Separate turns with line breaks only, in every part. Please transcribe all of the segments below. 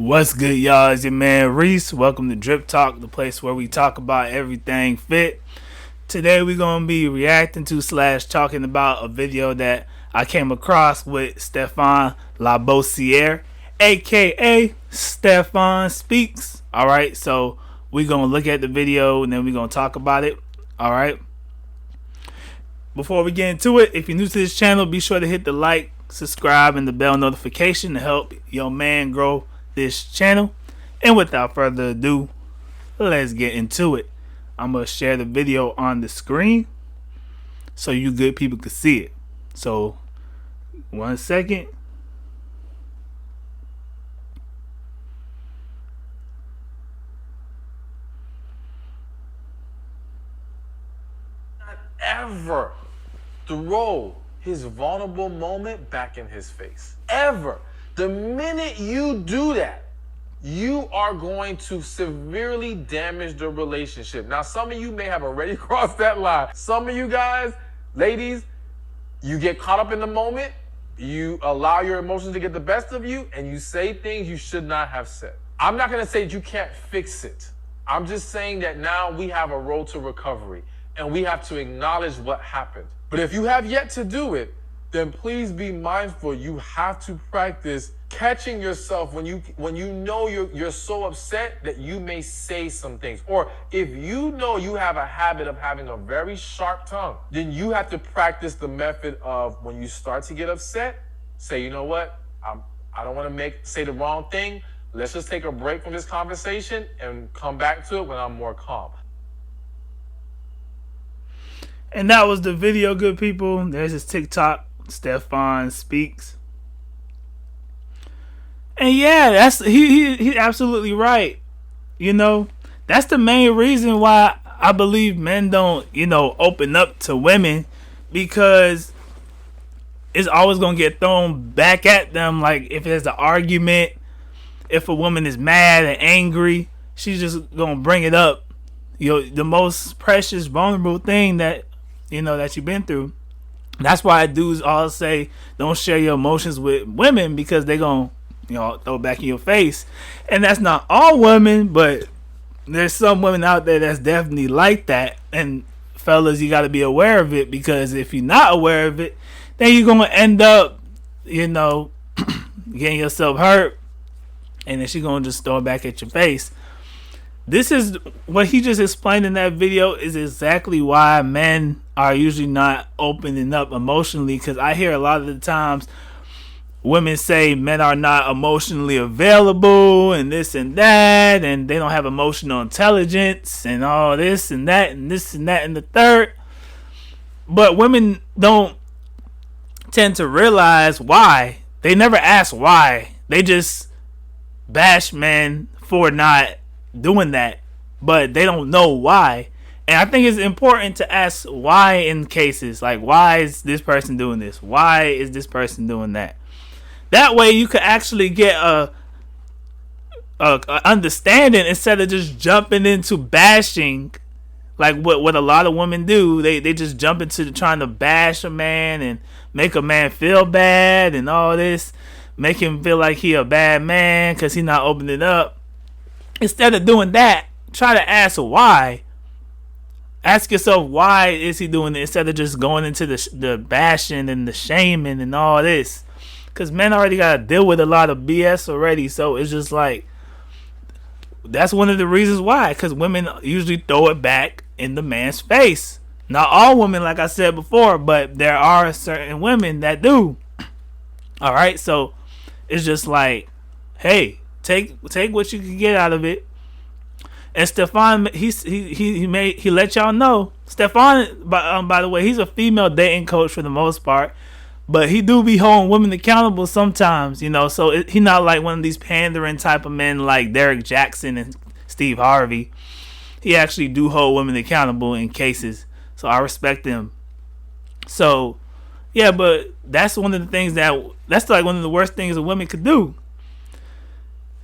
What's good, y'all? It's your man Reese. Welcome to DripTalk, the place where we talk about everything fit. Today we're gonna be reacting to / talking about a video that I came across with Stefan Labossiere, aka Stefan Speaks. Alright, so we're gonna look at the video and then we're gonna talk about it. Alright. Before we get into it, if you're new to this channel, be sure to hit the like, subscribe, and the bell notification to help your man grow this channel. And without further ado, let's get into it. I'm gonna share the video on the screen so you good people can see it. So 1 second.
Not ever throw his vulnerable moment back in his face. Ever. The minute you do that, you are going to severely damage the relationship. Now, some of you may have already crossed that line. Some of you guys, ladies, you get caught up in the moment, you allow your emotions to get the best of you, and you say things you should not have said. I'm not going to say that you can't fix it. I'm just saying that now we have a road to recovery, and we have to acknowledge what happened. But if you have yet to do it, then please be mindful. You have to practice catching yourself when you know you're so upset that you may say some things. Or if you know you have a habit of having a very sharp tongue, then you have to practice the method of when you start to get upset, say, you know what, I don't want to say the wrong thing. Let's just take a break from this conversation and come back to it when I'm more calm.
And that was the video, good people. There's his TikTok, Stefan Speaks. And yeah, that's he's absolutely right. You know, that's the main reason why I believe men don't, open up to women, because it's always gonna get thrown back at them. Like if there's an argument, if a woman is mad and angry, she's just gonna bring it up. The most precious, vulnerable thing that that you've been through. That's why dudes all say don't share your emotions with women, because they gonna throw it back in your face. And that's not all women, but there's some women out there that's definitely like that. And fellas, you got to be aware of it, because if you're not aware of it, then you're gonna end up getting yourself hurt, and then she's gonna just throw it back at your face. This is what he just explained in that video, is exactly why men are usually not opening up emotionally, because I hear a lot of the times women say men are not emotionally available and this and that, and they don't have emotional intelligence and all this and that and this and that and the third. But women don't tend to realize why. They never ask why. They just bash men for not doing that, but they don't know why. And I think it's important to ask why in cases like, why is this person doing this? Why is this person doing that? That way you could actually get a understanding, instead of just jumping into bashing, like what a lot of women do. They just jump into trying to bash a man and make a man feel bad and all this, make him feel like he a bad man because he's not opening up. Instead of doing that, try to ask why. Ask yourself, why is he doing it, instead of just going into the bashing and the shaming and all this. Because men already got to deal with a lot of BS already. So it's just like, that's one of the reasons why. Because women usually throw it back in the man's face. Not all women, like I said before, but there are certain women that do. All right, so it's just like, hey, take what you can get out of it. And Stefan, he let y'all know. Stefan, by the way, he's a female dating coach for the most part, but he do be holding women accountable sometimes, So he not like one of these pandering type of men like Derek Jackson and Steve Harvey. He actually do hold women accountable in cases, so I respect him. So yeah, but that's one of the things that's like one of the worst things a woman could do.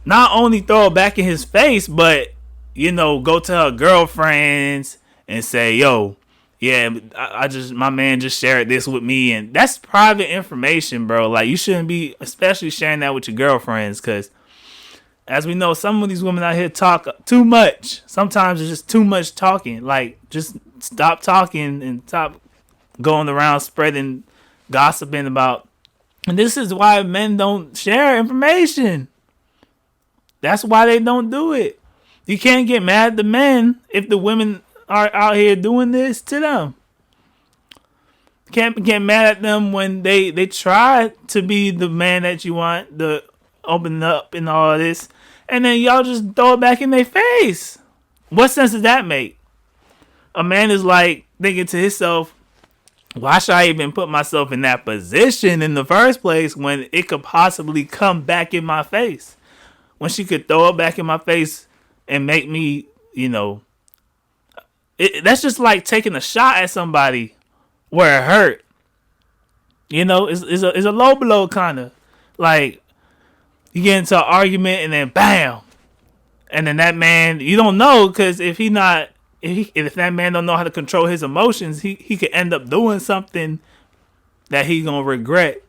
Not only throw it back in his face, but go to her girlfriends and say, yo, yeah, my man just shared this with me, and that's private information, bro. Like, you shouldn't be especially sharing that with your girlfriends, because as we know, some of these women out here talk too much. Sometimes it's just too much talking. Like, just stop talking and stop going around spreading, gossiping about. And this is why men don't share information. That's why they don't do it. You can't get mad at the men if the women are out here doing this to them. Can't get mad at them when they try to be the man that you want, the open up and all of this, and then y'all just throw it back in their face. What sense does that make? A man is like thinking to himself, why should I even put myself in that position in the first place when it could possibly come back in my face? When she could throw it back in my face and make me, that's just like taking a shot at somebody where it hurt. It's a low blow kind of. Like, you get into an argument and then bam. And then that man, you don't know, because if that man don't know how to control his emotions, he could end up doing something that he's going to regret.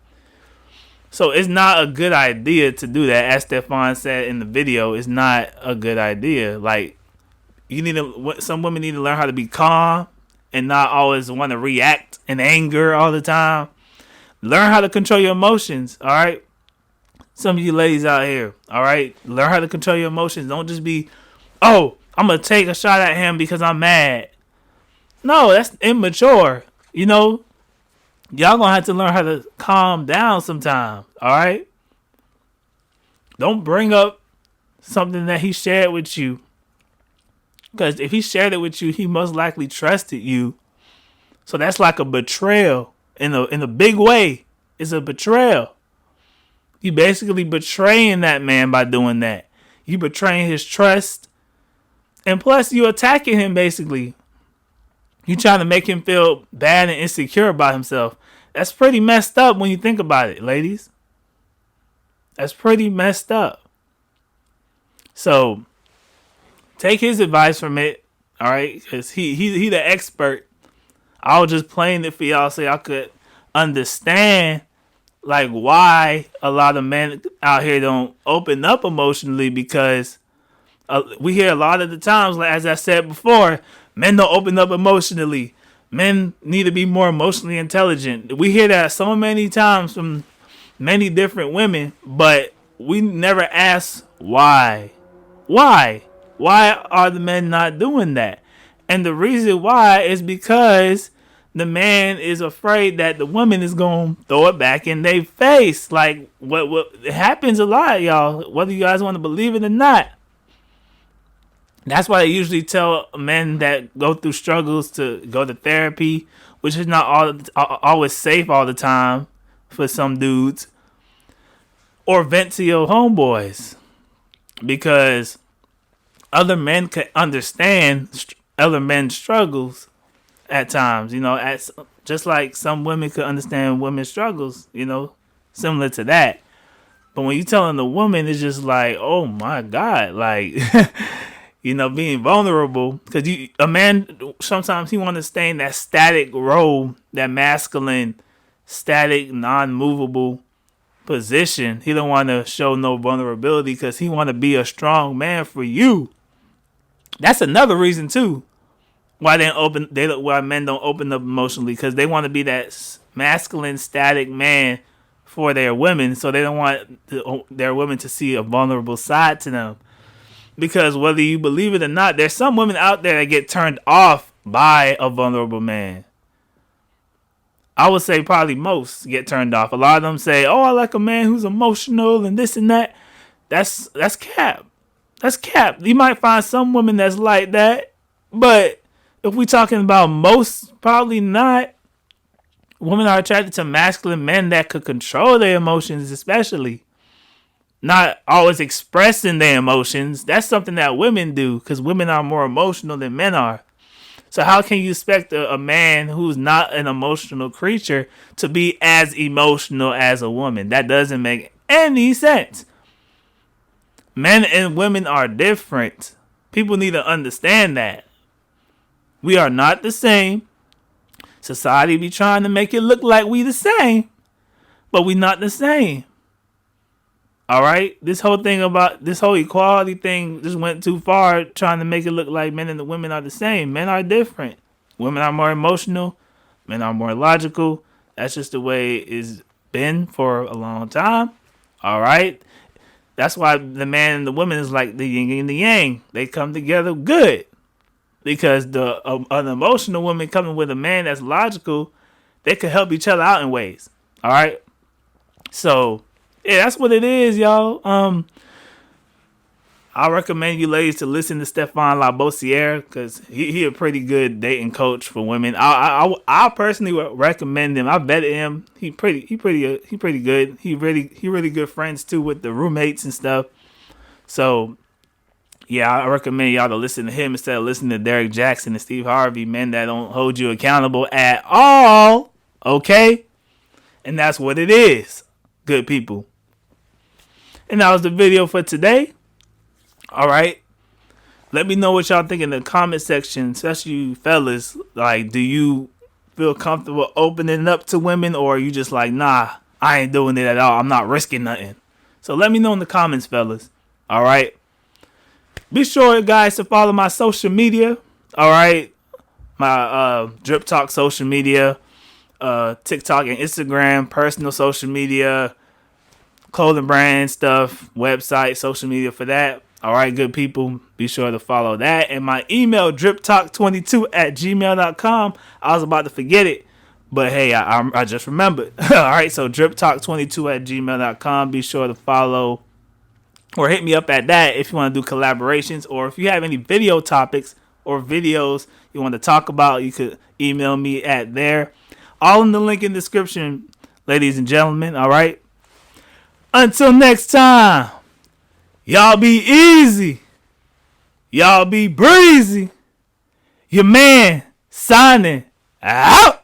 So it's not a good idea to do that. As Stefan said in the video, it's not a good idea. Like, some women need to learn how to be calm and not always want to react in anger all the time. Learn how to control your emotions, all right? Some of you ladies out here, all right? Learn how to control your emotions. Don't just be, I'm going to take a shot at him because I'm mad. No, that's immature. Y'all going to have to learn how to calm down sometimes, all right? Don't bring up something that he shared with you. Because if he shared it with you, he most likely trusted you. So that's like a betrayal in a big way. It's a betrayal. You basically betraying that man by doing that. You betraying his trust. And plus, you attacking him basically. You trying to make him feel bad and insecure about himself. That's pretty messed up when you think about it, ladies. That's pretty messed up. So, take his advice from it, all right? Because he the expert. I was just playing it for y'all so y'all could understand, like, why a lot of men out here don't open up emotionally, because we hear a lot of the times, like, as I said before, men don't open up emotionally. Men need to be more emotionally intelligent. We hear that so many times from many different women, but we never ask why. Why? Why are the men not doing that? And the reason why is because the man is afraid that the woman is going to throw it back in their face. Like, what it happens a lot, y'all, whether you guys want to believe it or not. That's why they usually tell men that go through struggles to go to therapy, which is not always safe all the time for some dudes. Or vent to your homeboys. Because other men can understand other men's struggles at times, just like some women could understand women's struggles, similar to that. But when you're telling the woman, it's just like, oh my God, like, being vulnerable. Because a man, sometimes he want to stay in that static role, that masculine, static, non-movable position. He don't want to show no vulnerability because he want to be a strong man for you. That's another reason too why why men don't open up emotionally, because they want to be that masculine, static man for their women, so they don't want their women to see a vulnerable side to them. Because whether you believe it or not, there's some women out there that get turned off by a vulnerable man. I would say probably most get turned off. A lot of them say, I like a man who's emotional and this and that. That's cap. That's cap. You might find some women that's like that, but if we're talking about most, probably not. Women are attracted to masculine men that could control their emotions, especially. Not always expressing their emotions. That's something that women do, because women are more emotional than men are. So how can you expect a man who's not an emotional creature to be as emotional as a woman? That doesn't make any sense. Men and women are different. People need to understand that. We are not the same. Society be trying to make it look like we the same, but we not the same. All right, this whole thing about this whole equality thing just went too far, trying to make it look like men and the women are the same. Men are different. Women are more emotional. Men are more logical. That's just the way it's been for a long time. All right, that's why the man and the woman is like the yin and the yang. They come together good because an emotional woman coming with a man that's logical, they could help each other out in ways. All right, so yeah, that's what it is, y'all. I recommend you ladies to listen to Stefan Labossiere because he a pretty good dating coach for women. I personally would recommend him. I vetted him. He pretty good. He really good friends too with the roommates and stuff. So yeah, I recommend y'all to listen to him instead of listening to Derek Jackson and Steve Harvey, men that don't hold you accountable at all. Okay, and that's what it is, good people. And that was the video for today. All right. Let me know what y'all think in the comment section, especially you fellas. Like, do you feel comfortable opening up to women, or are you just like, nah, I ain't doing it at all. I'm not risking nothing. So let me know in the comments, fellas. All right. Be sure, guys, to follow my social media. All right. My DripTalk social media, TikTok and Instagram, personal social media, clothing brand stuff, website, social media for that. All right, good people. Be sure to follow that. And my email, driptalk22@gmail.com. I was about to forget it, but hey, I just remembered. All right, so driptalk22@gmail.com. Be sure to follow or hit me up at that if you want to do collaborations, or if you have any video topics or videos you want to talk about, you could email me at there. All in the link in the description, ladies and gentlemen. All right. Until next time, y'all be easy. Y'all be breezy. Your man signing out.